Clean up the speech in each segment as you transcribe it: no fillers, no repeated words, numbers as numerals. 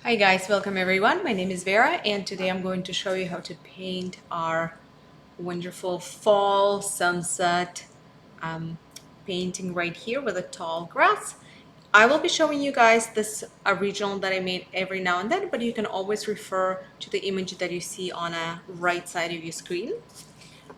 Hi guys, welcome everyone. My name is Vera and today I'm going to show you how to paint our wonderful fall sunset painting right here with a tall grass. I will be showing you guys this original that I made every now and then, but you can always refer to the image that you see on a right side of your screen.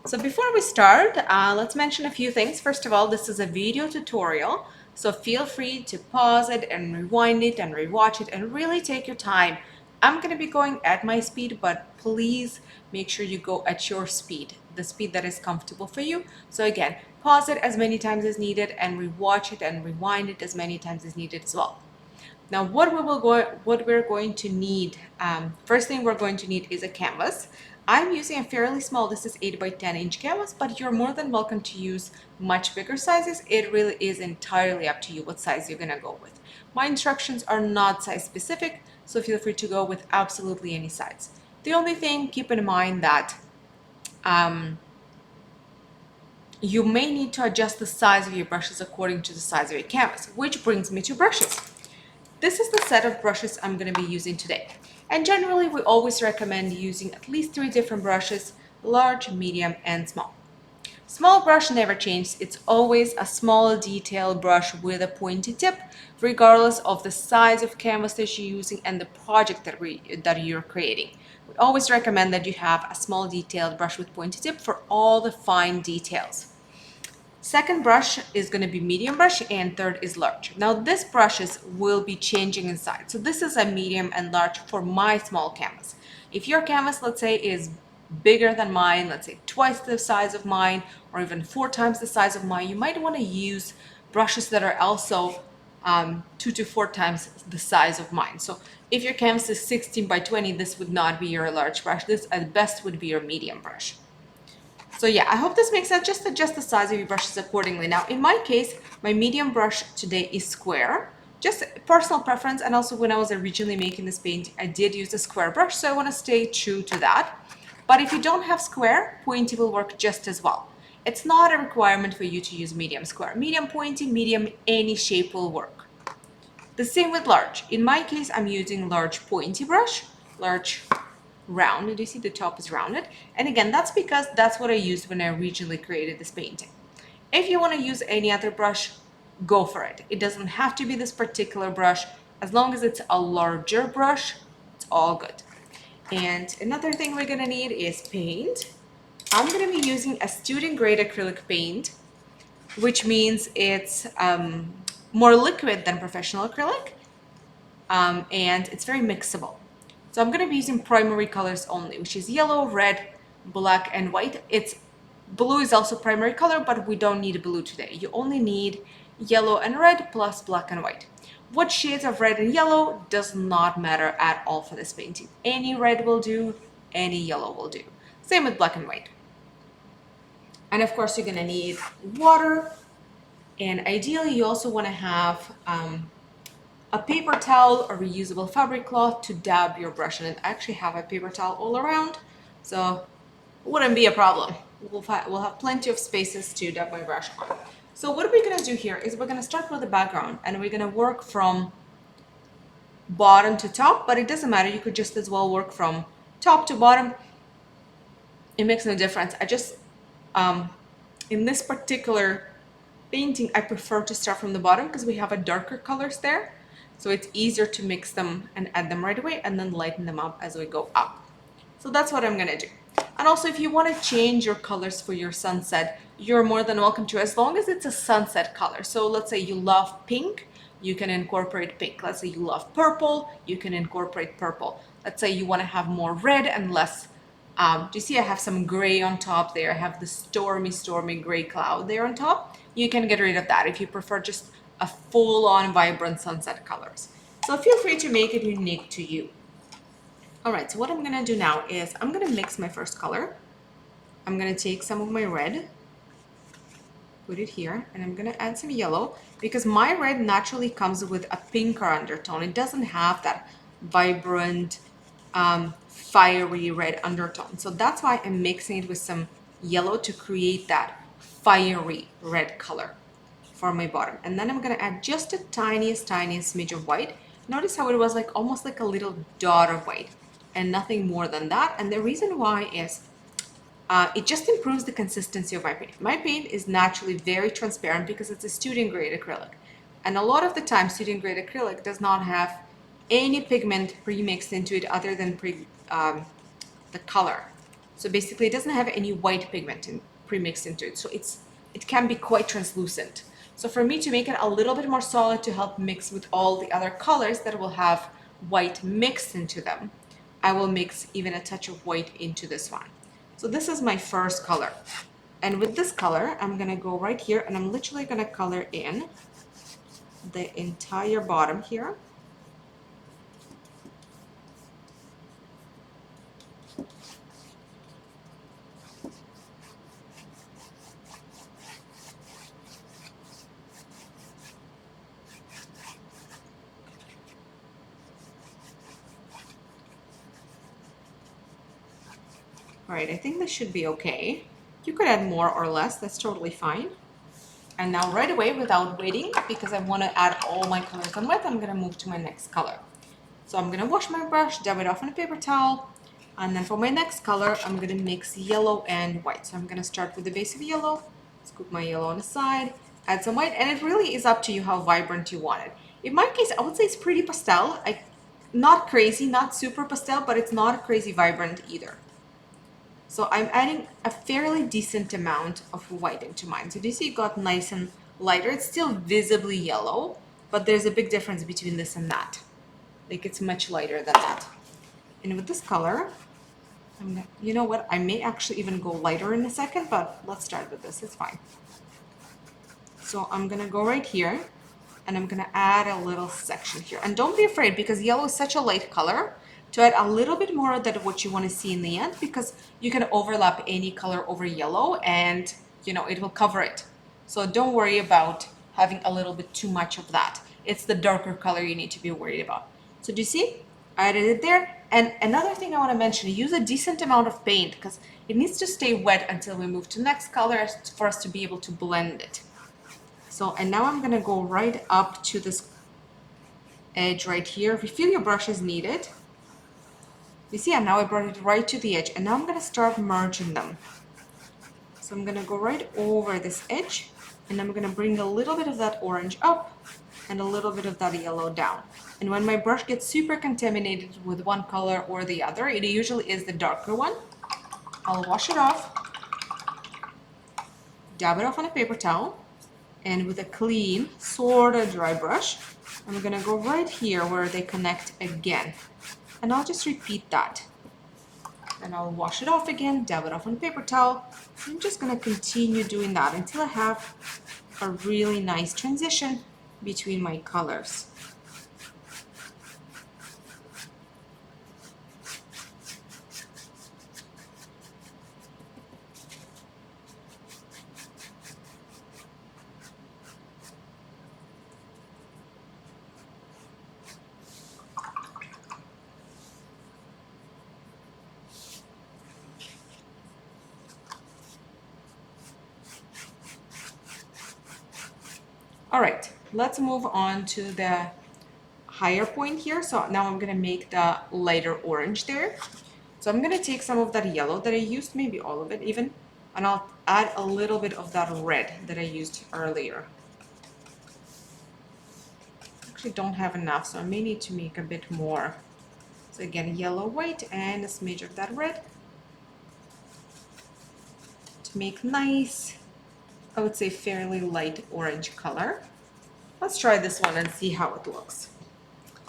So before we start, let's mention a few things. First of all, this is a video tutorial, so feel free to pause it and rewind it and rewatch it and really take your time. I'm going to be going at my speed, but please make sure you go at your speed, the speed that is comfortable for you. So again, pause it as many times as needed and rewatch it and rewind it as many times as needed as well. Now, what we're going to need, first thing we're going to need is a canvas. I'm using a fairly small, this is 8 by 10 inch canvas, but you're more than welcome to use much bigger sizes. It really is entirely up to you what size you're gonna go with. My instructions are not size specific, so feel free to go with absolutely any size. The only thing, keep in mind that um, you may need to adjust the size of your brushes according to the size of your canvas, which brings me to brushes. This is the set of brushes I'm going to be using today. And generally, we always recommend using at least 3 different brushes, large, medium, and small. Small brush never changes. It's always a small detail brush with a pointy tip, regardless of the size of canvas that you're using and the project that you're creating. We always recommend that you have a small detailed brush with pointy tip for all the fine details. Second brush is going to be medium brush and third is large. Now this brushes will be changing in size. So this is a medium and large for my small canvas. If your canvas, let's say, is bigger than mine, let's say twice the size of mine or even 4 times the size of mine, you might want to use brushes that are also 2 to 4 times the size of mine. So if your canvas is 16 by 20, this would not be your large brush. This at best would be your medium brush. So yeah, I hope this makes sense. Just adjust the size of your brushes accordingly. Now, in my case, my medium brush today is square. Just personal preference, and also when I was originally making this paint, I did use a square brush, so I want to stay true to that. But if you don't have square, pointy will work just as well. It's not a requirement for you to use medium square. Medium pointy, medium, any shape will work. The same with large. In my case, I'm using large pointy brush, large round. Do you see the top is rounded? And again, that's because that's what I used when I originally created this painting. If you want to use any other brush, go for it. It doesn't have to be this particular brush. As long as it's a larger brush, it's all good. And another thing we're gonna need is paint. I'm gonna be using a student grade acrylic paint, which means it's more liquid than professional acrylic, and it's very mixable. So I'm going to be using primary colors only, which is yellow, red, black, and white. Blue is also primary color, but we don't need blue today. You only need yellow and red plus black and white. What shades of red and yellow does not matter at all for this painting. Any red will do, any yellow will do. Same with black and white. And of course, you're going to need water. And ideally, you also want to have a paper towel or reusable fabric cloth to dab your brush in. And I actually have a paper towel all around, so it wouldn't be a problem. We'll have plenty of spaces to dab my brush on. So what we're gonna do here is we're gonna start with the background and we're gonna work from bottom to top, but it doesn't matter. You could just as well work from top to bottom. It makes no difference. I just, in this particular painting, I prefer to start from the bottom because we have a darker colors there. So it's easier to mix them and add them right away and then lighten them up as we go up. So that's what I'm gonna do. And also if you wanna change your colors for your sunset, you're more than welcome to, as long as it's a sunset color. So let's say you love pink, you can incorporate pink. Let's say you love purple, you can incorporate purple. Let's say you wanna have more red and less, do you see I have some gray on top there? I have the stormy gray cloud there on top. You can get rid of that if you prefer just a full-on vibrant sunset colors. So feel free to make it unique to you. All right, so what I'm gonna do now is I'm gonna mix my first color. I'm gonna take some of my red, put it here, and I'm gonna add some yellow because my red naturally comes with a pinker undertone. It doesn't have that vibrant, fiery red undertone. So that's why I'm mixing it with some yellow to create that fiery red color for my bottom. And then I'm gonna add just the tiniest smidge of white Notice how it was like almost like a little dot of white and nothing more than that. And the reason why is it just improves the consistency of my paint. My paint is naturally very transparent because it's a student grade acrylic. And a lot of the time, student grade acrylic does not have any pigment pre-mixed into it other than the color. So basically it doesn't have any white pigment pre-mixed into it. So it can be quite translucent. So for me to make it a little bit more solid to help mix with all the other colors that will have white mixed into them, I will mix even a touch of white into this one. So this is my first color. And with this color, I'm gonna go right here and I'm literally gonna color in the entire bottom here. All right, I think this should be okay. You could add more or less, that's totally fine. And now right away, without waiting, because I want to add all my colors on wet, I'm going to move to my next color. So I'm going to wash my brush, dab it off on a paper towel, and then for my next color, I'm going to mix yellow and white. So I'm going to start with the base of yellow, scoop my yellow on the side, add some white, and it really is up to you how vibrant you want it. In my case, I would say it's pretty pastel. Not crazy, not super pastel, but it's not crazy vibrant either. So I'm adding a fairly decent amount of white into mine. So do you see it got nice and lighter? It's still visibly yellow, but there's a big difference between this and that. Like it's much lighter than that. And with this color, you know what? I may actually even go lighter in a second, but let's start with this. It's fine. So I'm gonna go right here and I'm gonna add a little section here. And don't be afraid because yellow is such a light color to add a little bit more than what you want to see in the end, because you can overlap any color over yellow and it will cover it. So don't worry about having a little bit too much of that. It's the darker color you need to be worried about. So do you see? I added it there. And another thing I want to mention, use a decent amount of paint because it needs to stay wet until we move to the next color for us to be able to blend it. So, and now I'm going to go right up to this edge right here. Refill your brush as needed. You see, and now I brought it right to the edge, and now I'm going to start merging them. So I'm going to go right over this edge, and I'm going to bring a little bit of that orange up and a little bit of that yellow down. And when my brush gets super contaminated with one color or the other, it usually is the darker one, I'll wash it off, dab it off on a paper towel, and with a clean, sort of dry brush, I'm going to go right here where they connect again. And I'll just repeat that. And I'll wash it off again, dab it off on a paper towel. I'm just going to continue doing that until I have a really nice transition between my colors. All right, let's move on to the higher point here. So now I'm gonna make the lighter orange there. So I'm gonna take some of that yellow that I used, maybe all of it even, and I'll add a little bit of that red that I used earlier. Actually don't have enough, so I may need to make a bit more. So again, yellow, white, and a smidge of that red to make nice, I would say fairly light orange color. Let's try this one and see how it looks.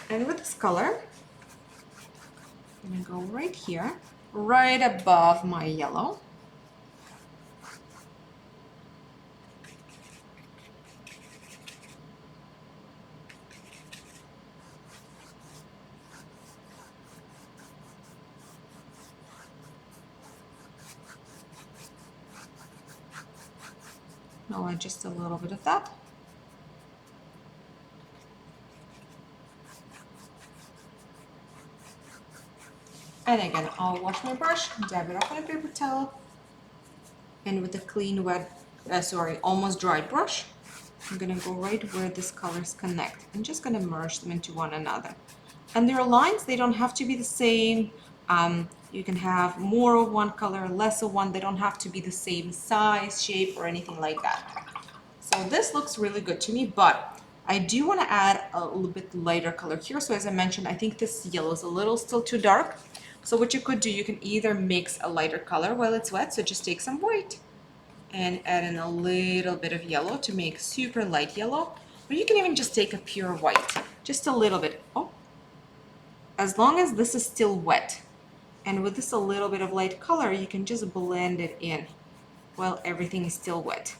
And with this color, I'm gonna go right here, right above my yellow. I'll add just a little bit of that. And again, I'll wash my brush, dab it off on a paper towel, and with a clean, wet, almost dry brush, I'm gonna go right where these colors connect. I'm just gonna merge them into one another. And their lines, they don't have to be the same. You can have more of one color, less of one. They don't have to be the same size, shape, or anything like that. So this looks really good to me, but I do want to add a little bit lighter color here. So as I mentioned, I think this yellow is a little still too dark. So what you could do, you can either mix a lighter color while it's wet. So just take some white and add in a little bit of yellow to make super light yellow. Or you can even just take a pure white, just a little bit. Oh, as long as this is still wet. And with this a little bit of light color, you can just blend it in while everything is still wet.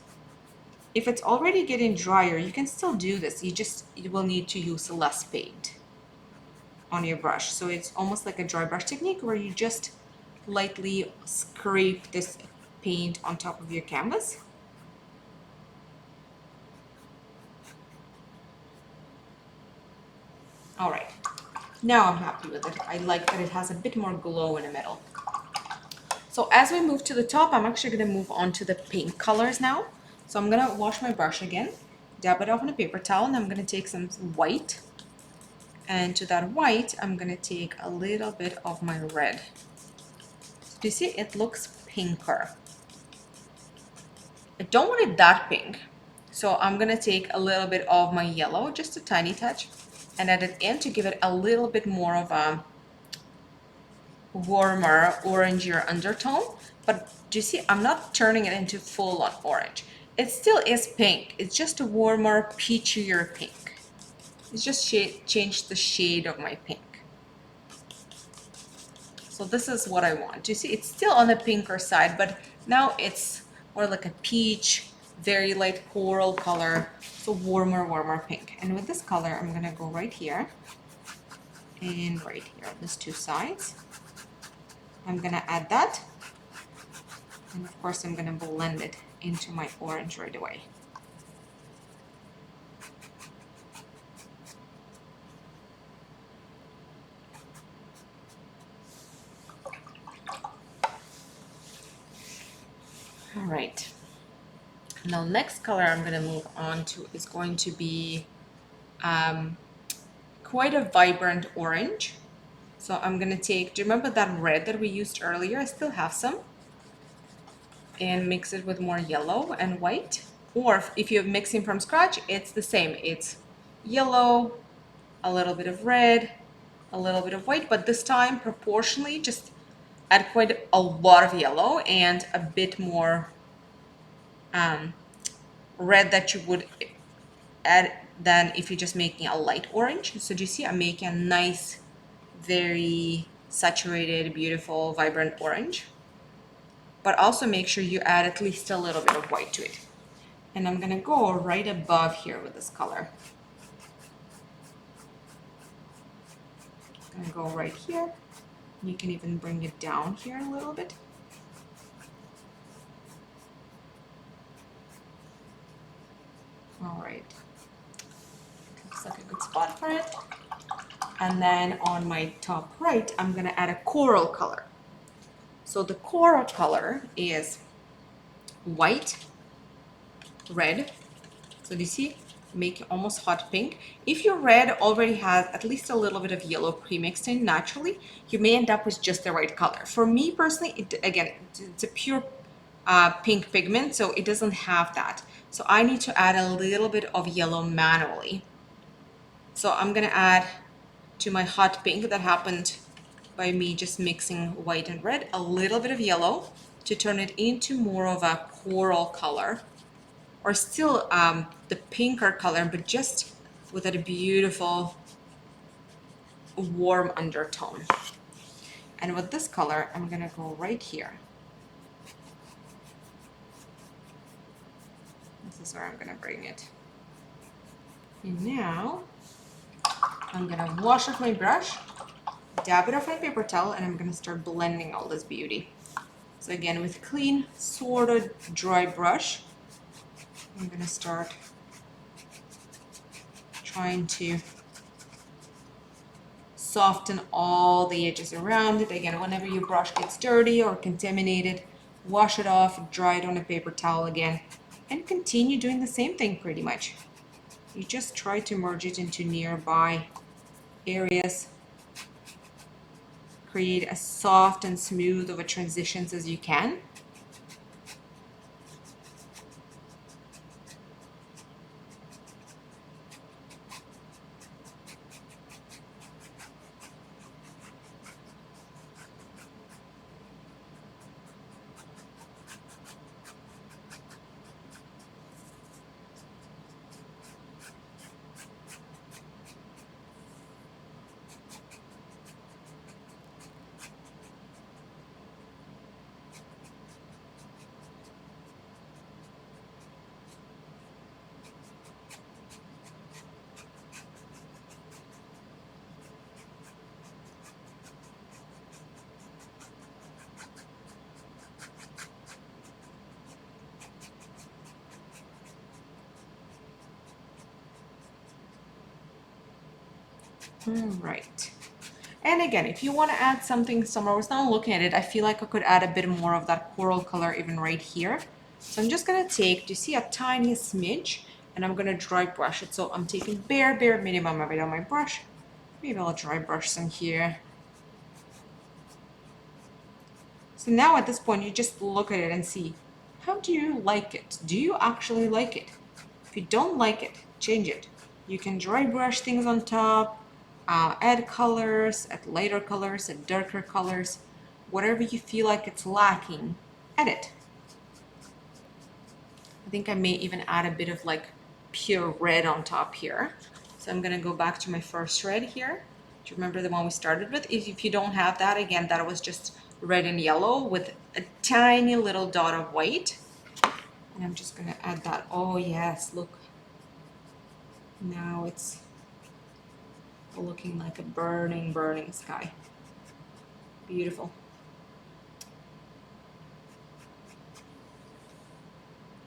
If it's already getting drier, you can still do this. You will need to use less paint on your brush. So it's almost like a dry brush technique where you just lightly scrape this paint on top of your canvas. All right, now I'm happy with it. I like that it has a bit more glow in the middle. So as we move to the top, I'm actually gonna move on to the pink colors now. So I'm gonna wash my brush again, dab it off on a paper towel, and I'm gonna take some white. And to that white, I'm gonna take a little bit of my red. Do you see, it looks pinker. I don't want it that pink. So I'm gonna take a little bit of my yellow, just a tiny touch, and add it in to give it a little bit more of a warmer, orangier undertone. But do you see, I'm not turning it into full on orange. It still is pink. It's just a warmer, peachier pink. It's just changed the shade of my pink. So this is what I want. You see, it's still on the pinker side, but now it's more like a peach, very light coral color. So warmer pink. And with this color, I'm gonna go right here and right here on these two sides. I'm gonna add that. And of course, I'm gonna blend it into my orange right away. All right. Now, next color I'm gonna move on to is going to be quite a vibrant orange. So I'm gonna take, do you remember that red that we used earlier? I still have some. And mix it with more yellow and white. Or if you're mixing from scratch, it's the same. It's yellow, a little bit of red, a little bit of white, but this time proportionally just add quite a lot of yellow and a bit more red that you would add than if you're just making a light orange. So do you see I'm making a nice, very saturated, beautiful, vibrant orange. But also make sure you add at least a little bit of white to it. And I'm gonna go right above here with this color. I'm gonna go right here. You can even bring it down here a little bit. All right, looks like a good spot for it. And then on my top right, I'm gonna add a coral color. So the coral color is white, red. So do you see? Make it almost hot pink. If your red already has at least a little bit of yellow pre-mixed in naturally, you may end up with just the right color. For me personally, it's a pure pink pigment, so it doesn't have that. So I need to add a little bit of yellow manually. So I'm gonna add to my hot pink that happened by me just mixing white and red, a little bit of yellow to turn it into more of a coral color, or still the pinker color, but just with that beautiful warm undertone. And with this color, I'm gonna go right here. This is where I'm gonna bring it. And now I'm gonna wash off my brush, dab it off my paper towel, and I'm gonna start blending all this beauty. So again, with clean, sort of dry brush, I'm gonna start trying to soften all the edges around it. Again, whenever your brush gets dirty or contaminated, wash it off, dry it on a paper towel again, and continue doing the same thing pretty much. You just try to merge it into nearby areas, create as soft and smooth of a transitions as you can. All right. And again, if you want to add something somewhere, I was not looking at it, I feel like I could add a bit more of that coral color even right here. So I'm just going to take, do you see, a tiny smidge, and I'm going to dry brush it. So I'm taking bare minimum of it on my brush. Maybe I'll dry brush some here. So now at this point, you just look at it and see, how do you like it? Do you actually like it? If you don't like it, change it. You can dry brush things on top, add colors, add lighter colors, add darker colors, whatever you feel like it's lacking, add it. I think I may even add a bit of like pure red on top here. So I'm gonna go back to my first red here. Do you remember the one we started with? If you don't have that, again, that was just red and yellow with a tiny little dot of white. And I'm just gonna add that. Oh yes, look. Now it's looking like a burning sky. Beautiful.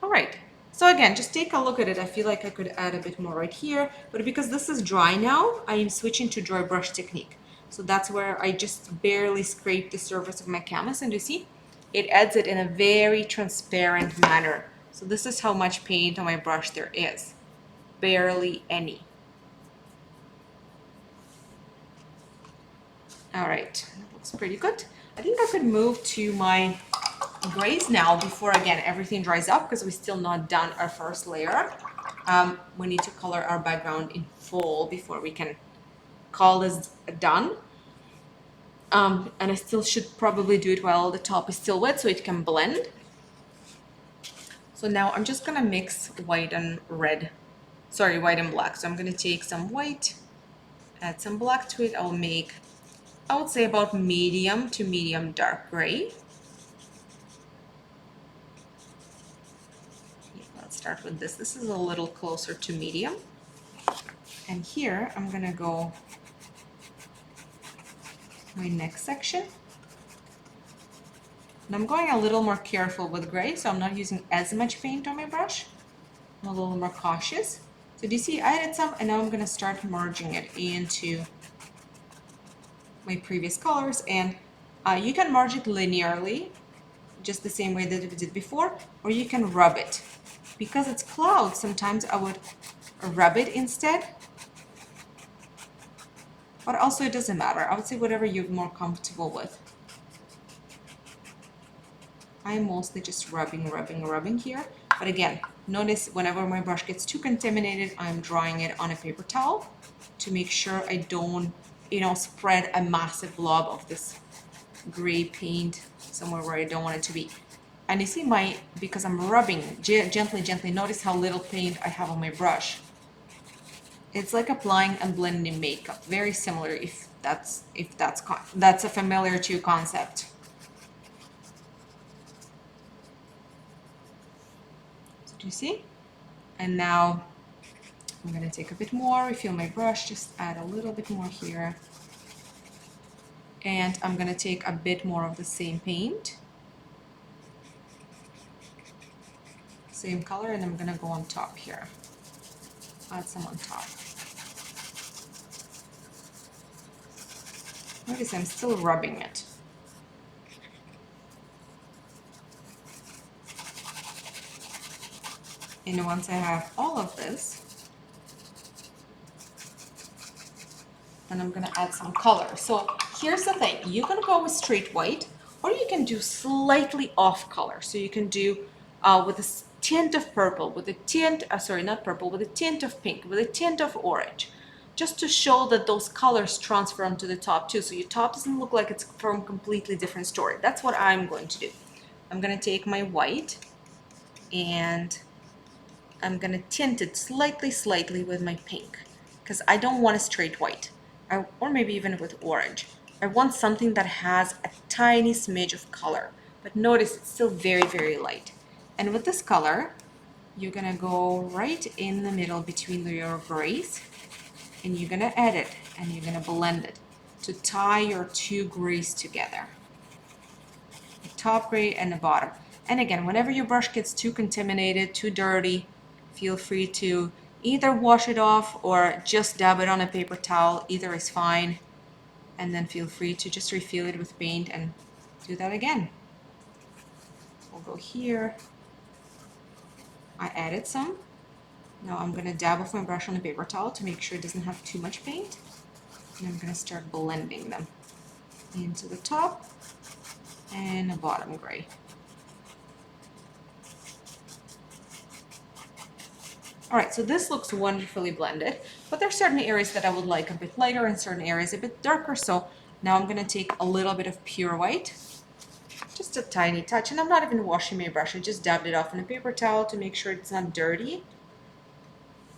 All right, so again, just take a look at it. I feel like I could add a bit more right here, but because this is dry now, I am switching to dry brush technique. So that's where I just barely scrape the surface of my canvas, and you see, it adds it in a very transparent manner. So this is how much paint on my brush there is. Barely any. All right, that looks pretty good. I think I could move to my grays now before, again, everything dries up, because we're still not done our first layer. We need to color our background in full before we can call this done. And I still should probably do it while the top is still wet so it can blend. So now I'm just gonna mix white and red, sorry, white and black. So I'm gonna take some white, add some black to it. I'll make, I would say, about medium to medium dark gray. Let's start with this. This is a little closer to medium. And here I'm gonna go my next section. And I'm going a little more careful with gray, so I'm not using as much paint on my brush. I'm a little more cautious. So do you see, I added some, and now I'm gonna start merging it into my previous colors. And you can merge it linearly, just the same way that we did before, or you can rub it. Because it's clouds, sometimes I would rub it instead. But also it doesn't matter. I would say whatever you're more comfortable with. I'm mostly just rubbing here. But again, notice whenever my brush gets too contaminated, I'm drying it on a paper towel to make sure I don't, spread a massive blob of this gray paint somewhere where I don't want it to be. And you see because I'm rubbing gently, notice how little paint I have on my brush. It's like applying and blending makeup. Very similar, if that's a familiar to you concept. So do you see? And now I'm gonna take a bit more, refill my brush, just add a little bit more here. And I'm gonna take a bit more of the same paint. Same color, and I'm gonna go on top here. Add some on top. Notice I'm still rubbing it. And once I have all of this, then I'm gonna add some color. So here's the thing, you can go with straight white, or you can do slightly off color. So you can do with a tint of purple, with a tint, sorry, not purple, with a tint of pink, with a tint of orange, just to show that those colors transfer onto the top too. So your top doesn't look like it's from a completely different story. That's what I'm going to do. I'm gonna take my white and I'm gonna tint it slightly with my pink, because I don't want a straight white, or maybe even with orange. I want something that has a tiny smidge of color, but notice it's still very light. And with this color, you're gonna go right in the middle between your grays, and you're gonna add it, and you're gonna blend it to tie your two grays together, the top gray and the bottom. And again, whenever your brush gets too contaminated, too dirty, feel free to either wash it off or just dab it on a paper towel. Either is fine. And then feel free to just refill it with paint and do that again. We'll go here. I added some. Now I'm gonna dab off my brush on a paper towel to make sure it doesn't have too much paint. And I'm gonna start blending them into the top and the bottom gray. All right, so this looks wonderfully blended, but there are certain areas that I would like a bit lighter and certain areas a bit darker. So now I'm gonna take a little bit of pure white, just a tiny touch, and I'm not even washing my brush. I just dabbed it off on a paper towel to make sure it's not dirty.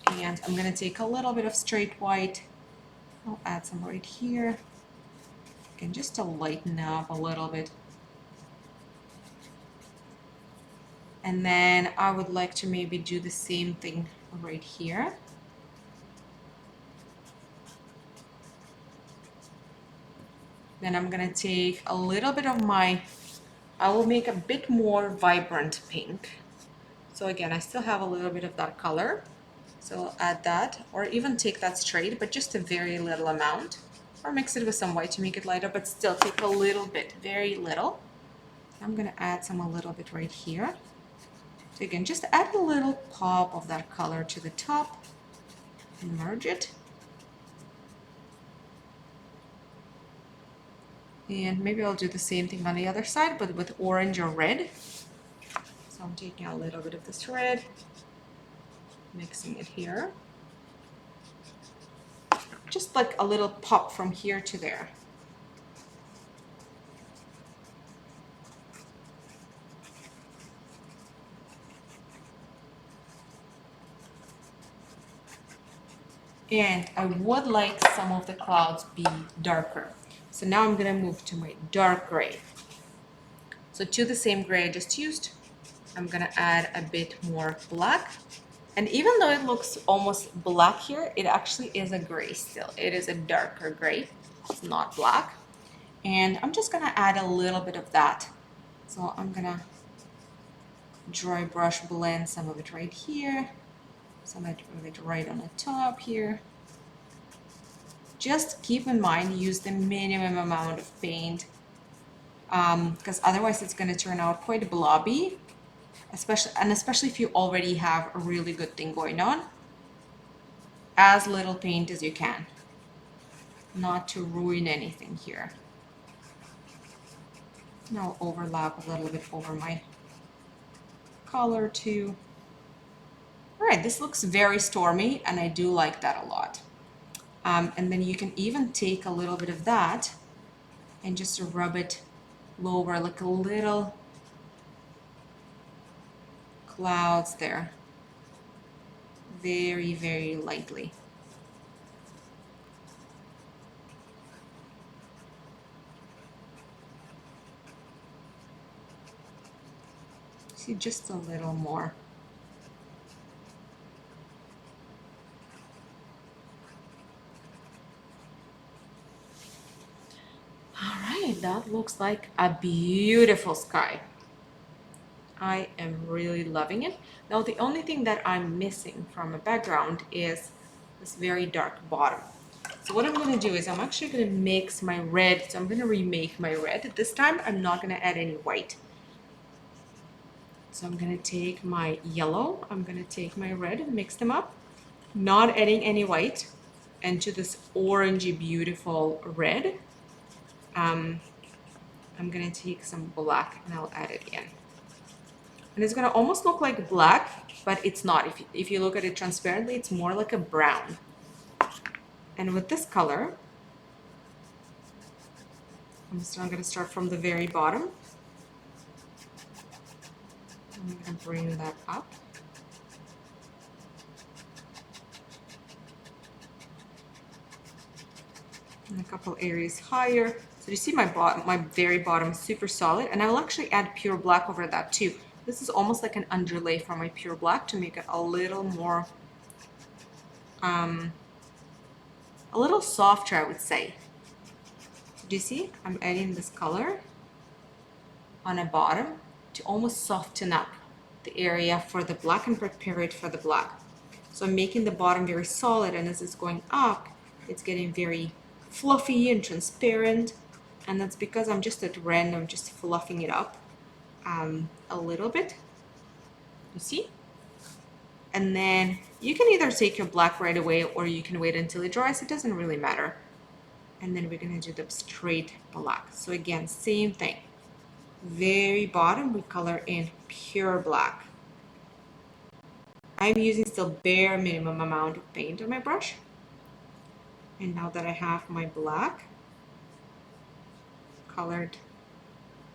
And I'm gonna take a little bit of straight white. I'll add some right here. Again, just to lighten up a little bit. And then I would like to maybe do the same thing right here. Then I'm gonna take a little bit of I will make a bit more vibrant pink. So again, I still have a little bit of that color. So I'll add that, or even take that straight, but just a very little amount. Or mix it with some white to make it lighter, but still take a little bit, very little. I'm gonna add some a little bit right here. So again, just add a little pop of that color to the top and merge it. And maybe I'll do the same thing on the other side, but with orange or red. So I'm taking a little bit of this red, mixing it here. Just like a little pop from here to there. And I would like some of the clouds be darker. So now I'm gonna move to my dark gray. So to the same gray I just used, I'm gonna add a bit more black. And even though it looks almost black here, it actually is a gray still. It is a darker gray, it's not black. And I'm just gonna add a little bit of that. So I'm gonna dry brush blend some of it right here, some of it right on the top here. Just keep in mind, use the minimum amount of paint, because otherwise it's going to turn out quite blobby, especially if you already have a really good thing going on. As little paint as you can, not to ruin anything here. And I'll overlap a little bit over my color too. All right, this looks very stormy, and I do like that a lot. And then you can even take a little bit of that and just rub it lower, like a little clouds there, very lightly. See, just a little more. That looks like a beautiful sky. I am really loving it. Now the only thing that I'm missing from a background is this very dark bottom. So what I'm going to do is I'm actually going to mix my red. So I'm going to remake my red. This time I'm not going to add any white. So I'm gonna take my yellow, I'm gonna take my red and mix them up, not adding any white, into this orangey beautiful red. I'm gonna take some black and I'll add it in. And it's gonna almost look like black, but it's not. If you look at it transparently, it's more like a brown. And with this color, I'm gonna start from the very bottom. I'm gonna bring that up. And a couple areas higher. So you see my very bottom is super solid, and I will actually add pure black over that too. This is almost like an underlay for my pure black to make it a little more, a little softer, I would say. Do you see? I'm adding this color on a bottom to almost soften up the area for the black and prepare it for the black. So I'm making the bottom very solid, and as it's going up, it's getting very fluffy and transparent, and that's because I'm just at random just fluffing it up a little bit, you see? And then you can either take your black right away or you can wait until it dries. It doesn't really matter. And then we're gonna do the straight black. So again, same thing. Very bottom, we color in pure black. I'm using still bare minimum amount of paint on my brush. And now that I have my black colored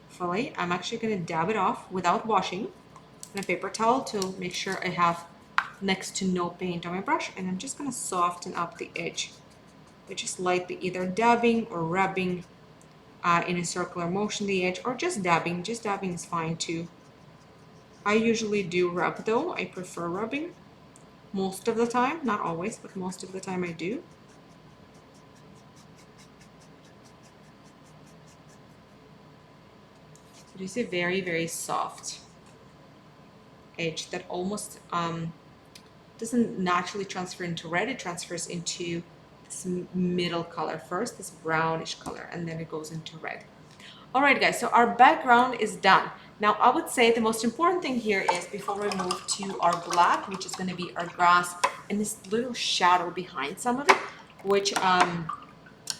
fully, I'm actually going to dab it off without washing on a paper towel to make sure I have next to no paint on my brush. And I'm just going to soften up the edge by just lightly either dabbing or rubbing in a circular motion the edge, or just dabbing. Just dabbing is fine too. I usually do rub though. I prefer rubbing most of the time, not always, but most of the time I do. It is a very, very soft edge that almost doesn't naturally transfer into red. It transfers into this middle color first, this brownish color, and then it goes into red. All right, guys, so our background is done. Now, I would say the most important thing here is before we move to our black, which is going to be our grass, and this little shadow behind some of it, which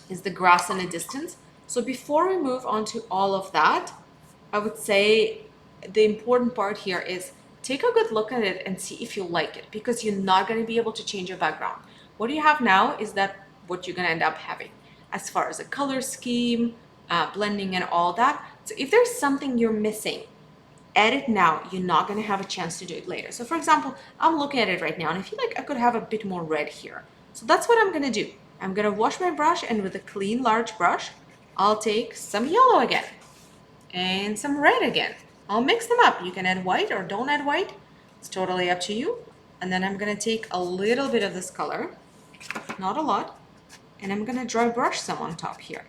is the grass in the distance. So before we move on to all of that, I would say the important part here is take a good look at it and see if you like it, because you're not going to be able to change your background. What you have now is that what you're going to end up having as far as a color scheme, blending and all that. So if there's something you're missing, add it now. You're not going to have a chance to do it later. So for example, I'm looking at it right now and I feel like I could have a bit more red here. So that's what I'm going to do. I'm going to wash my brush, and with a clean large brush, I'll take some yellow again and some red again. I'll mix them up. You can add white or don't add white. It's totally up to you. And then I'm gonna take a little bit of this color, not a lot, and I'm gonna dry brush some on top here,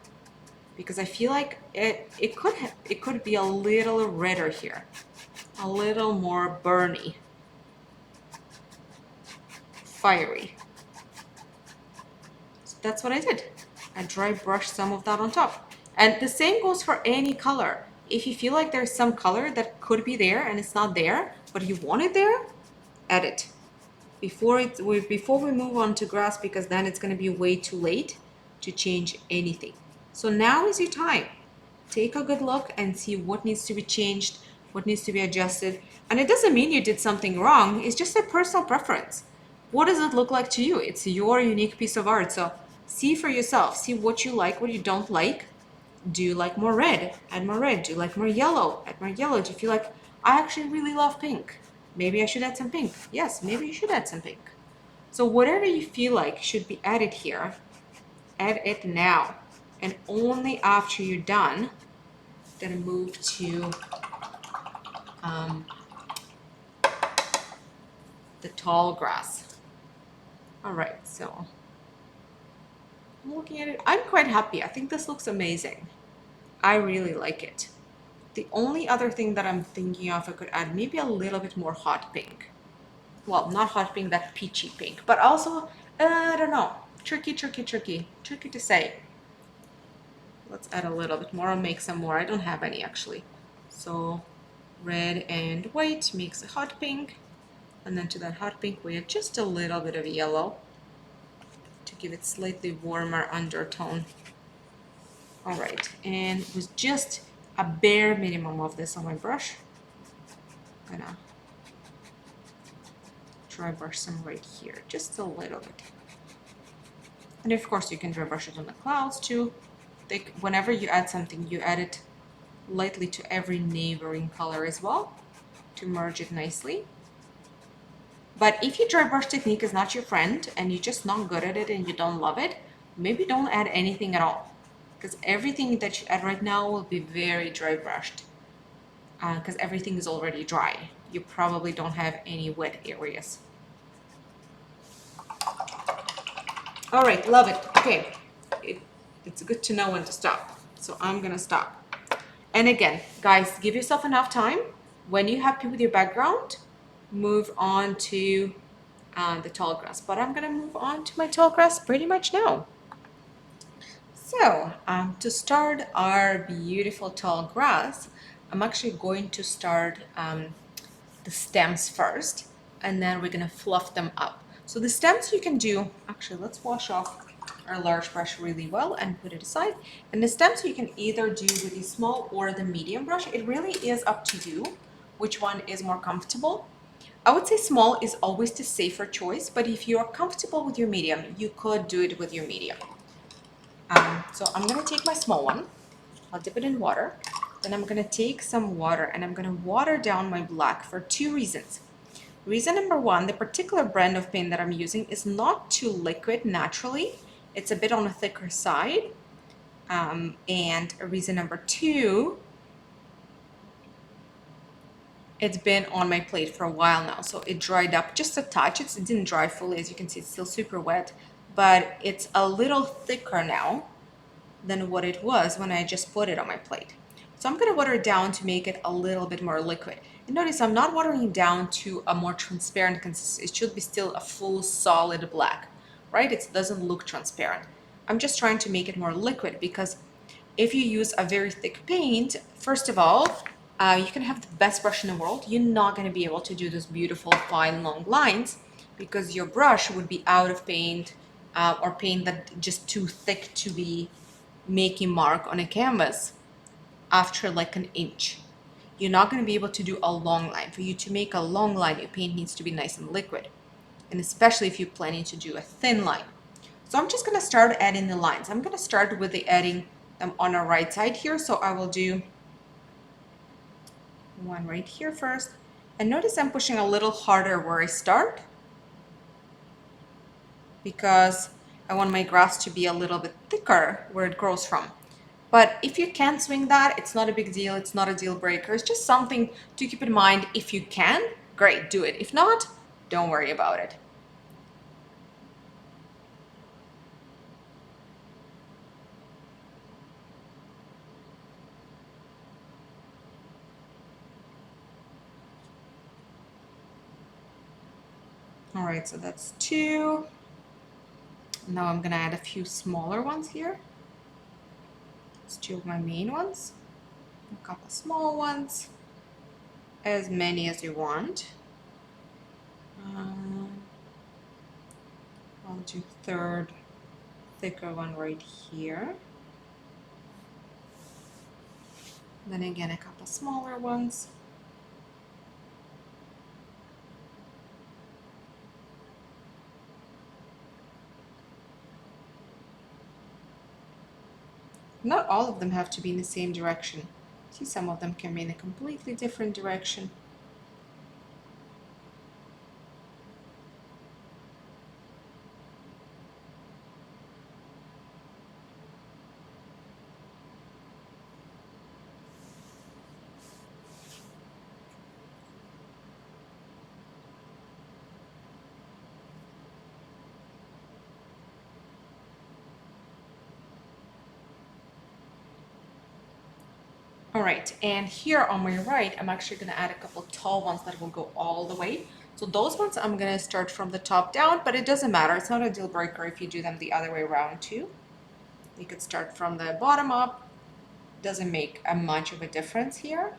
because I feel like it could be a little redder here, a little more burny, fiery. So that's what I did. I dry brushed some of that on top. And the same goes for any color. If you feel like there's some color that could be there and it's not there, but you want it there, add it. Before we move on to grass, because then it's going to be way too late to change anything. So now is your time. Take a good look and see what needs to be changed, what needs to be adjusted. And it doesn't mean you did something wrong. It's just a personal preference. What does it look like to you? It's your unique piece of art. So see for yourself. See what you like, what you don't like. Do you like more red? Add more red. Do you like more yellow? Add more yellow. Do you feel like, I actually really love pink? Maybe I should add some pink. Yes, maybe you should add some pink. So whatever you feel like should be added here, add it now. And only after you're done, then move to the tall grass. All right, so I'm looking at it. I'm quite happy. I think this looks amazing. I really like it. The only other thing that I'm thinking of, I could add maybe a little bit more hot pink. Well, not hot pink, that peachy pink, but also, I don't know, tricky to say. Let's add a little bit more. I'll make some more. I don't have any actually. So red and white makes a hot pink. And then to that hot pink, we add just a little bit of yellow to give it slightly warmer undertone. All right, and with just a bare minimum of this on my brush, I'm gonna dry brush some right here, just a little bit. And of course, you can dry brush it on the clouds too. Whenever you add something, you add it lightly to every neighboring color as well to merge it nicely. But if your dry brush technique is not your friend and you're just not good at it and you don't love it, maybe don't add anything at all, because everything that you add right now will be very dry brushed because everything is already dry. You probably don't have any wet areas. All right, love it. Okay, it's good to know when to stop. So I'm gonna stop. And again, guys, give yourself enough time. When you're happy with your background, move on to the tall grass. But I'm gonna move on to my tall grass pretty much now. So to start our beautiful tall grass, I'm actually going to start the stems first, and then we're gonna fluff them up. So the stems you can do, actually let's wash off our large brush really well and put it aside. And the stems you can either do with the small or the medium brush. It really is up to you which one is more comfortable. I would say small is always the safer choice, but if you're comfortable with your medium, you could do it with your medium. So I'm gonna take my small one, I'll dip it in water, then I'm gonna take some water and I'm gonna water down my black for two reasons. Reason number one, the particular brand of paint that I'm using is not too liquid naturally. It's a bit on the thicker side. And reason number two, it's been on my plate for a while now, so it dried up just a touch. It didn't dry fully, as you can see, it's still super wet, but it's a little thicker now than what it was when I just put it on my plate. So I'm going to water it down to make it a little bit more liquid. And notice I'm not watering it down to a more transparent consistency. It should be still a full solid black, right? It doesn't look transparent. I'm just trying to make it more liquid because if you use a very thick paint, first of all, you can have the best brush in the world. You're not going to be able to do those beautiful fine long lines because your brush would be out of paint or paint that just too thick to be making mark on a canvas after like an inch. You're not going to be able to do a long line. For you to make a long line, your paint needs to be nice and liquid, and especially if you're planning to do a thin line. So I'm just going to start adding the lines. I'm going to start with the adding them on our right side here. So I will do one right here first, and notice I'm pushing a little harder where I start because I want my grass to be a little bit thicker where it grows from. But if you can't swing that, it's not a big deal. It's not a deal breaker. It's just something to keep in mind. If you can, great, do it. If not, don't worry about it. All right, so that's two. Now I'm gonna add a few smaller ones here. It's two of my main ones, a couple small ones, as many as you want. I'll do third thicker one right here. Then again, a couple smaller ones. Not all of them have to be in the same direction. See, some of them can be in a completely different direction. All right, and here on my right, I'm actually gonna add a couple tall ones that will go all the way. So those ones I'm gonna start from the top down, but it doesn't matter. It's not a deal breaker if you do them the other way around too. You could start from the bottom up. Doesn't make a much of a difference here.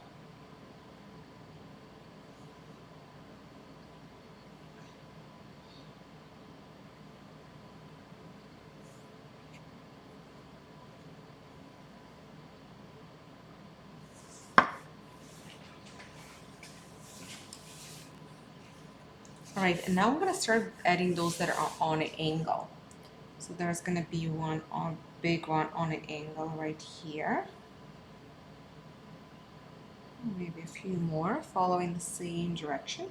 All right, and now I'm gonna start adding those that are on an angle. So there's gonna be one on big one on an angle right here. Maybe a few more following the same direction.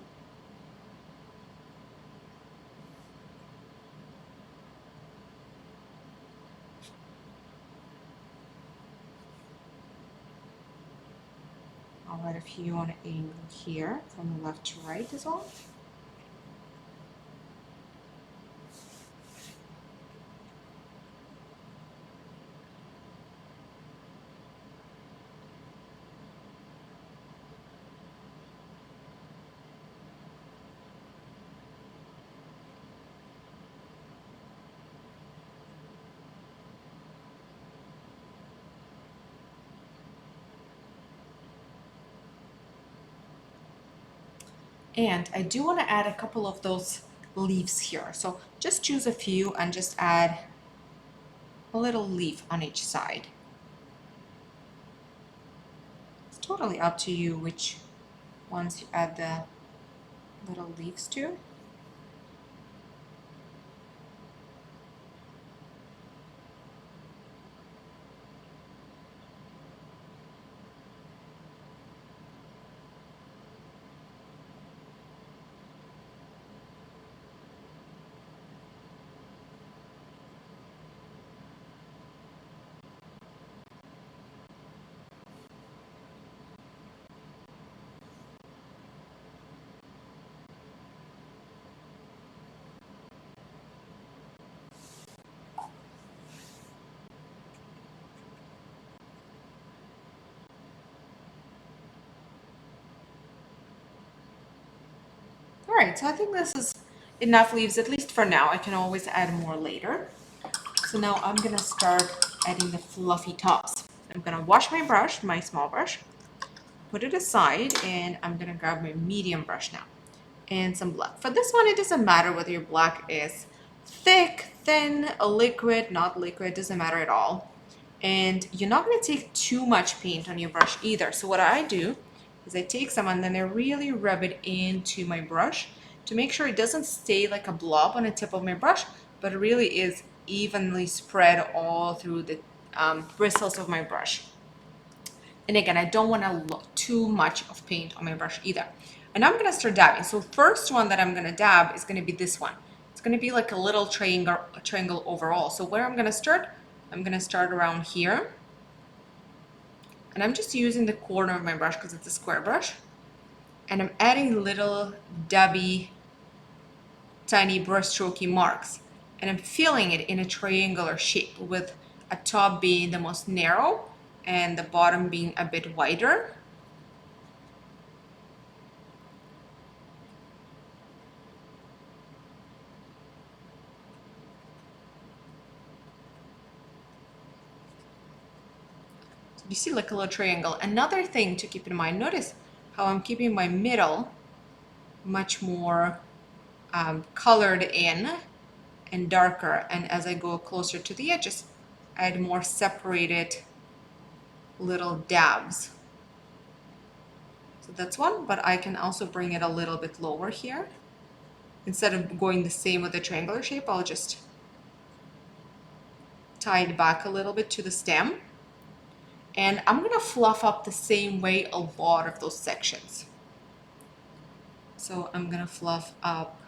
I'll add a few on an angle here from left to right as well. And I do want to add a couple of those leaves here. So just choose a few and just add a little leaf on each side. It's totally up to you which ones you add the little leaves to. All right, so I think this is enough leaves, at least for now. I can always add more later. So now I'm gonna start adding the fluffy tops. I'm gonna wash my brush, my small brush, put it aside, and I'm gonna grab my medium brush now and some black. For this one, it doesn't matter whether your black is thick, thin, a liquid, not liquid, doesn't matter at all. And you're not gonna take too much paint on your brush either. So what I do is I take some and then I really rub it into my brush to make sure it doesn't stay like a blob on the tip of my brush, but it really is evenly spread all through the bristles of my brush. And again, I don't want to look too much of paint on my brush either. And I'm going to start dabbing. So first one that I'm going to dab is going to be this one. It's going to be like a little triangle overall. So where I'm going to start, I'm going to start around here. And I'm just using the corner of my brush because it's a square brush. And I'm adding little dabby, tiny brush strokey marks. And I'm filling it in a triangular shape with a top being the most narrow and the bottom being a bit wider. You see like a little triangle. Another thing to keep in mind, notice how I'm keeping my middle much more colored in and darker. And as I go closer to the edges, I add more separated little dabs. So that's one, but I can also bring it a little bit lower here. Instead of going the same with the triangular shape, I'll just tie it back a little bit to the stem. And I'm gonna fluff up the same way a lot of those sections. So I'm gonna fluff up,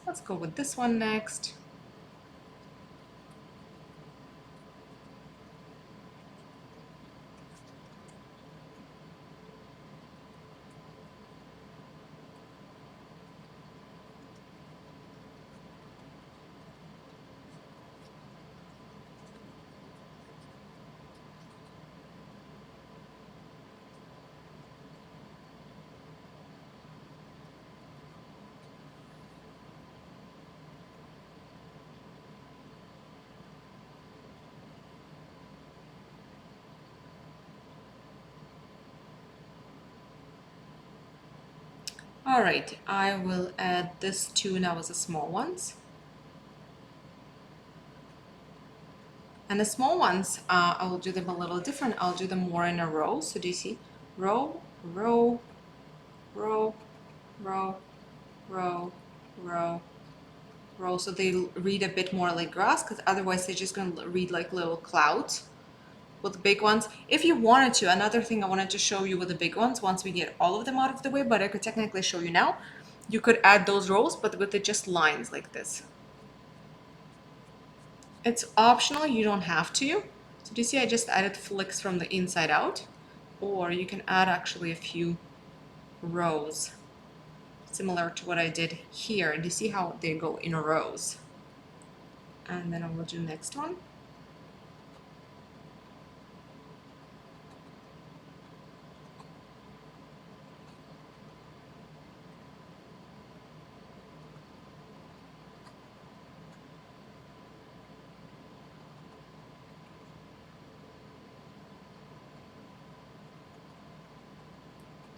let's go with this one next. All right, I will add this two now as the small ones. And the small ones, I will do them a little different. I'll do them more in a row. So do you see? Row, row, row, row, row, row, row, so they read a bit more like grass, because otherwise they're just going to read like little clouds with the big ones. If you wanted to, another thing I wanted to show you with the big ones, once we get all of them out of the way, but I could technically show you now, you could add those rows, but with the just lines like this. It's optional, you don't have to. So do you see I just added flicks from the inside out? Or you can add actually a few rows, similar to what I did here. And you see how they go in rows? And then I will do next one.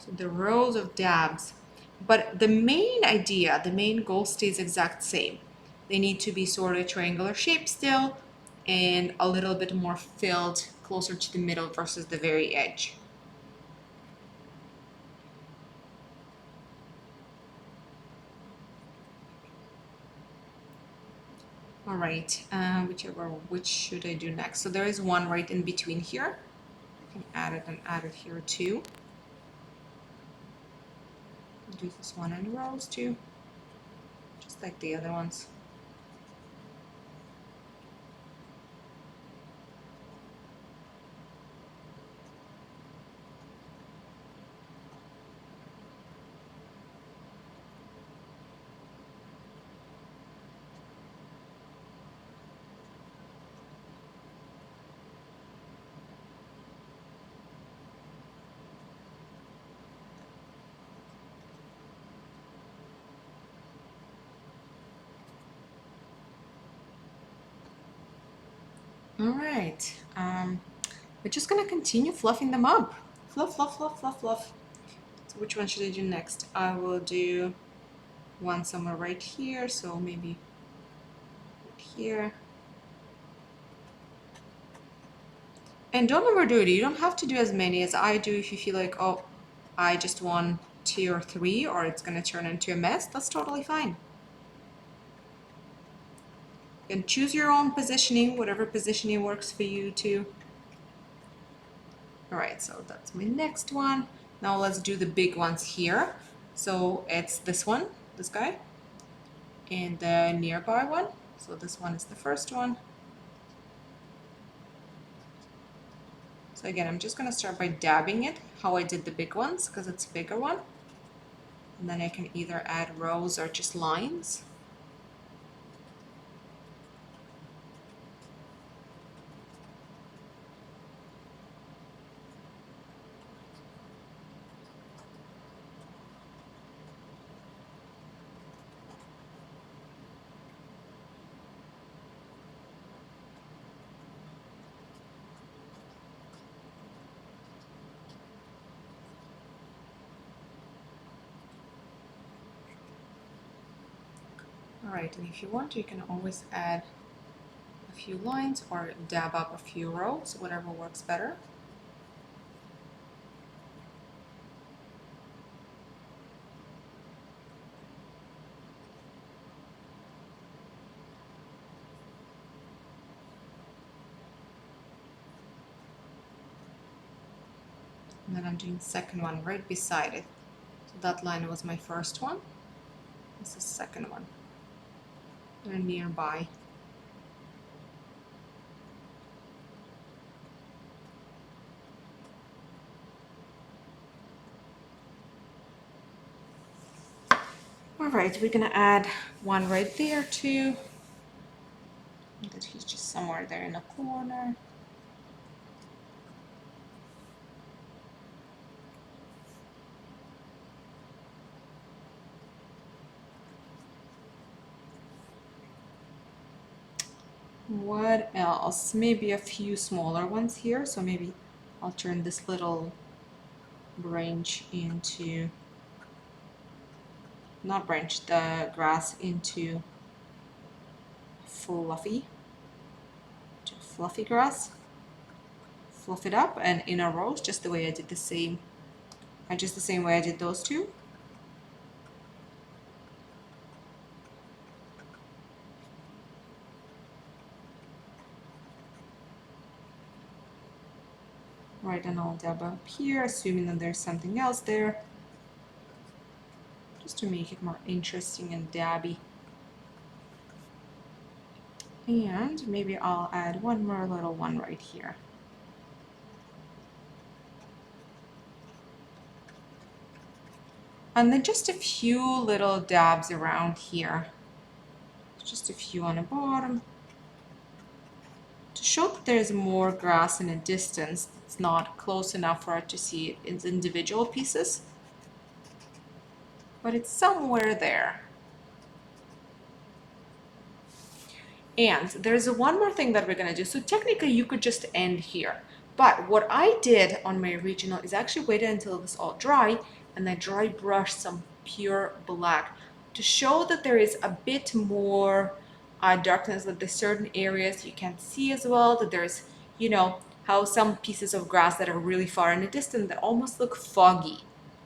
So the rows of dabs. But the main idea, the main goal stays exact same. They need to be sort of triangular shape still and a little bit more filled closer to the middle versus the very edge. All right, which should I do next? So there is one right in between here. I can add it and add it here too. I'll do this one in rows too, just like the other ones. All right, we're just gonna continue fluffing them up. Fluff, fluff, fluff, fluff, fluff. So which one should I do next? I will do one somewhere right here, so maybe right here. And don't overdo it. You don't have to do as many as I do. If you feel like, oh, I just want 2 or 3, or it's gonna turn into a mess, that's totally fine. You can choose your own positioning, whatever positioning works for you too. All right, so that's my next one. Now let's do the big ones here. So it's this one, this guy, and the nearby one. So this one is the first one. So again, I'm just gonna start by dabbing it, how I did the big ones, because it's a bigger one. And then I can either add rows or just lines. All right, and if you want, you can always add a few lines or dab up a few rows, whatever works better. And then I'm doing the second one right beside it. So that line was my first one. This is the second one. They're nearby. All right, we're gonna add one right there too. That he's just somewhere there in the corner. What else? Maybe a few smaller ones here. So maybe I'll turn this little branch into, not branch, the grass into fluffy, fluffy grass. Fluff it up and in a row, just the way I did the same way I did those two. Right, and I'll dab up here, assuming that there's something else there, just to make it more interesting and dabby. And maybe I'll add one more little one right here. And then just a few little dabs around here. Just a few on the bottom. To show that there's more grass in a distance, it's not close enough for it to see it in individual pieces. But it's somewhere there. And there's one more thing that we're gonna do. So technically you could just end here. But what I did on my original is actually waited until it was all dry and I dry brushed some pure black to show that there is a bit more darkness, that there's certain areas you can't see as well, that there's, you know, how some pieces of grass that are really far in the distance that almost look foggy.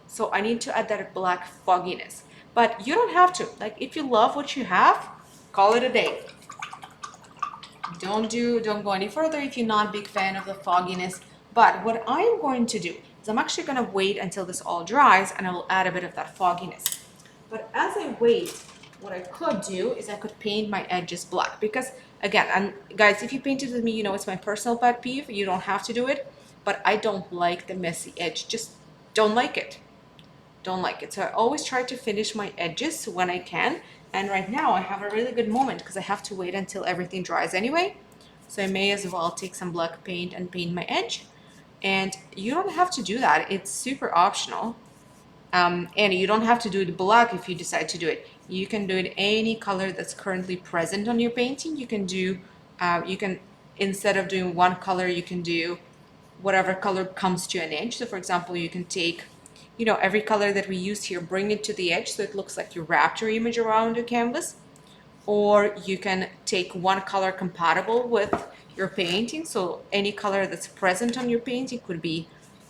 So I need to add that black fogginess. But you don't have to. Like, if you love what you have, call it a day. Don't go any further if you're not a big fan of the fogginess. But what I'm going to do is I'm actually going to wait until this all dries and I will add a bit of that fogginess. But as I wait, what I could do is I could paint my edges black, because again, and guys, if you painted with me, you know it's my personal pet peeve. You don't have to do it, but I don't like the messy edge. Just don't like it. Don't like it. So I always try to finish my edges when I can. And right now I have a really good moment because I have to wait until everything dries anyway. So I may as well take some black paint and paint my edge. And you don't have to do that. It's super optional. And you don't have to do it black if you decide to do it. You can do it any color that's currently present on your painting. You can do, instead of doing one color, you can do whatever color comes to an edge. So for example, you can take, you know, every color that we used here, bring it to the edge so it looks like you wrapped your image around your canvas. Or you can take one color compatible with your painting. So any color that's present on your painting, could be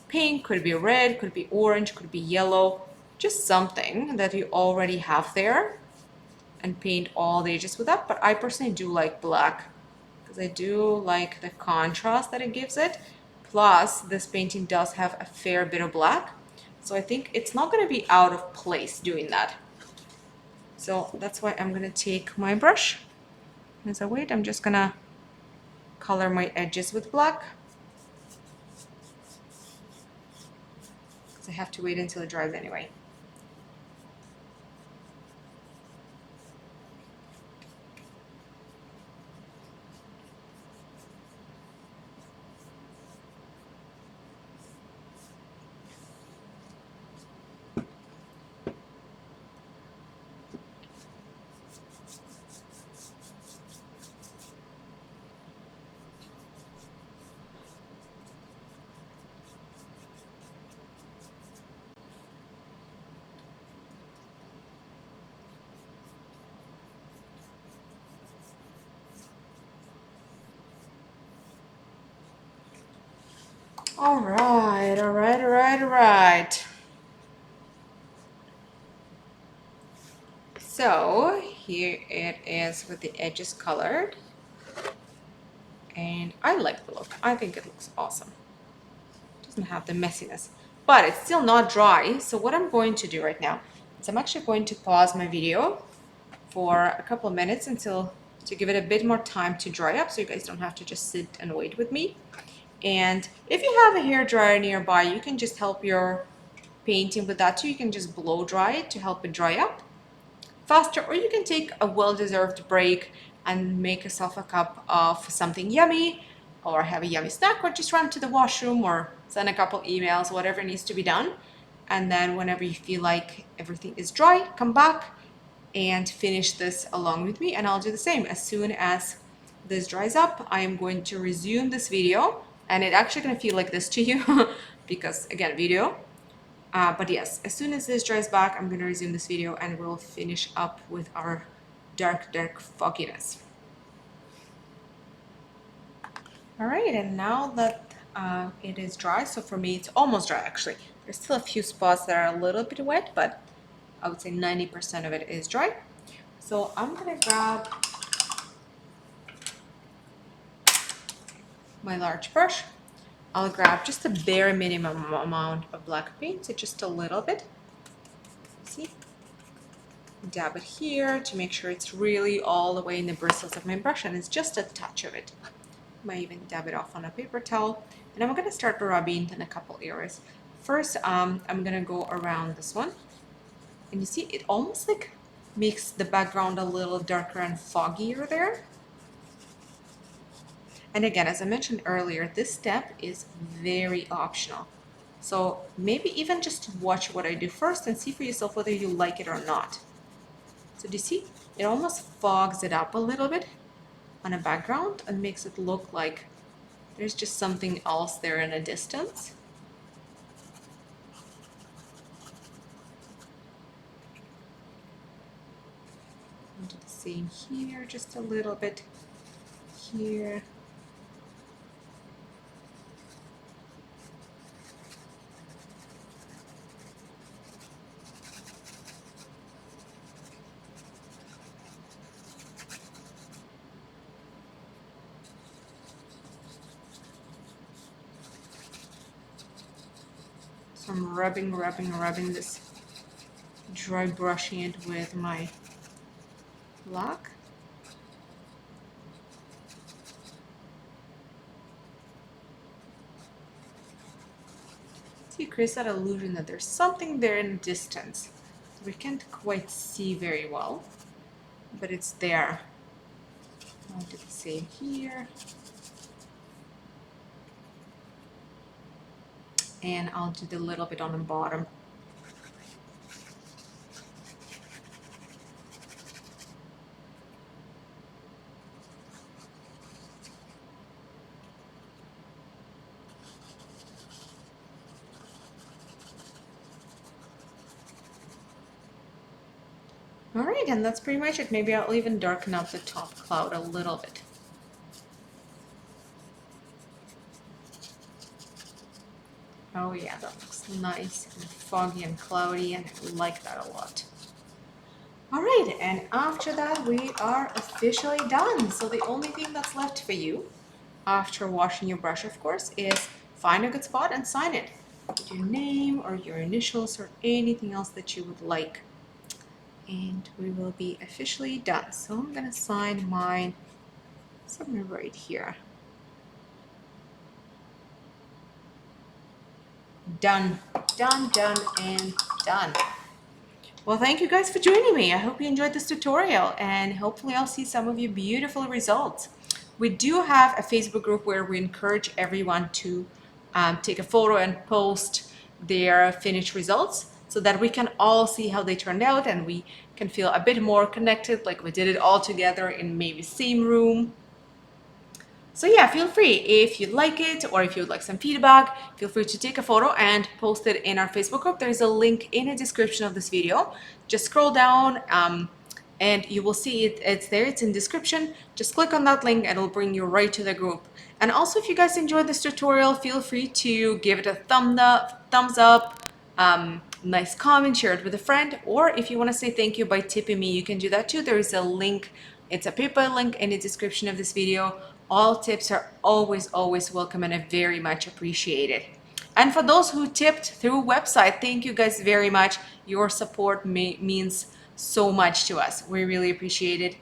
pink, could be red, could be orange, could be yellow, just something that you already have there, and paint all the edges with that. But I personally do like black because I do like the contrast that it gives it. Plus, this painting does have a fair bit of black, so I think it's not going to be out of place doing that. So that's why I'm going to take my brush. As I wait, I'm just going to color my edges with black. Because I have to wait until it dries anyway. All right. So here it is with the edges colored. And I like the look. I think it looks awesome. Doesn't have the messiness, but it's still not dry. So what I'm going to do right now is I'm actually going to pause my video for a couple of minutes to give it a bit more time to dry up, so you guys don't have to just sit and wait with me. And if you have a hair dryer nearby, you can just help your painting with that too. You can just blow dry it to help it dry up faster, or you can take a well-deserved break and make yourself a cup of something yummy, or have a yummy snack, or just run to the washroom, or send a couple emails, whatever needs to be done. And then whenever you feel like everything is dry, come back and finish this along with me, and I'll do the same. As soon as this dries up, I am going to resume this video, and it's actually going to feel like this to you because again, video. But yes, as soon as this dries back, I'm going to resume this video and we'll finish up with our dark fogginess. All right, and now that it is dry, so for me it's almost dry actually. There's still a few spots that are a little bit wet, but I would say 90% of it is dry. So I'm going to grab my large brush, I'll grab just a bare minimum amount of black paint, so just a little bit. See? Dab it here to make sure it's really all the way in the bristles of my brush, and it's just a touch of it. Might even dab it off on a paper towel, and I'm gonna start rubbing in a couple areas. First, I'm gonna go around this one, and you see it almost like makes the background a little darker and foggier there. And again, as I mentioned earlier, this step is very optional. So maybe even just watch what I do first and see for yourself whether you like it or not. So do you see? It almost fogs it up a little bit on a background and makes it look like there's just something else there in a distance. I'll do the same here, just a little bit here. So I'm rubbing this, dry brushing it with my black. See, it creates that illusion that there's something there in the distance. We can't quite see very well, but it's there. I'll do the same here. And I'll do the little bit on the bottom. All right, and that's pretty much it. Maybe I'll even darken up the top cloud a little bit. Oh yeah, that looks nice and foggy and cloudy, and I like that a lot. All right, and after that we are officially done. So the only thing that's left for you after washing your brush, of course, is find a good spot and sign it with your name or your initials or anything else that you would like. And we will be officially done. So I'm gonna sign mine somewhere right here. Done, done, done, and done. Well, thank you guys for joining me. I hope you enjoyed this tutorial, and hopefully I'll see some of your beautiful results. We do have a Facebook group where we encourage everyone to take a photo and post their finished results so that we can all see how they turned out and we can feel a bit more connected, like we did it all together in maybe same room. So yeah, feel free, if you like it or if you would like some feedback, feel free to take a photo and post it in our Facebook group. There's a link in the description of this video. Just scroll down and you will see it. It's there, it's in description. Just click on that link and it'll bring you right to the group. And also, if you guys enjoyed this tutorial, feel free to give it a thumbs up, nice comment, share it with a friend, or if you want to say thank you by tipping me, you can do that too. There is a link, it's a PayPal link in the description of this video. All tips are always welcome and are very much appreciated. And for those who tipped through website, thank you guys very much. Your support means so much to us. We really appreciate it.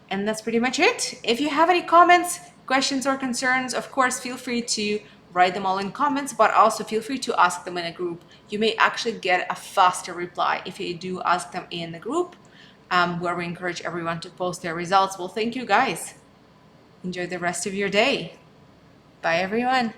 And that's pretty much it. If you have any comments, questions, or concerns, of course, feel free to write them all in comments, but also feel free to ask them in a group. You may actually get a faster reply if you do ask them in the group, where we encourage everyone to post their results. Well, thank you guys. Enjoy the rest of your day. Bye, everyone.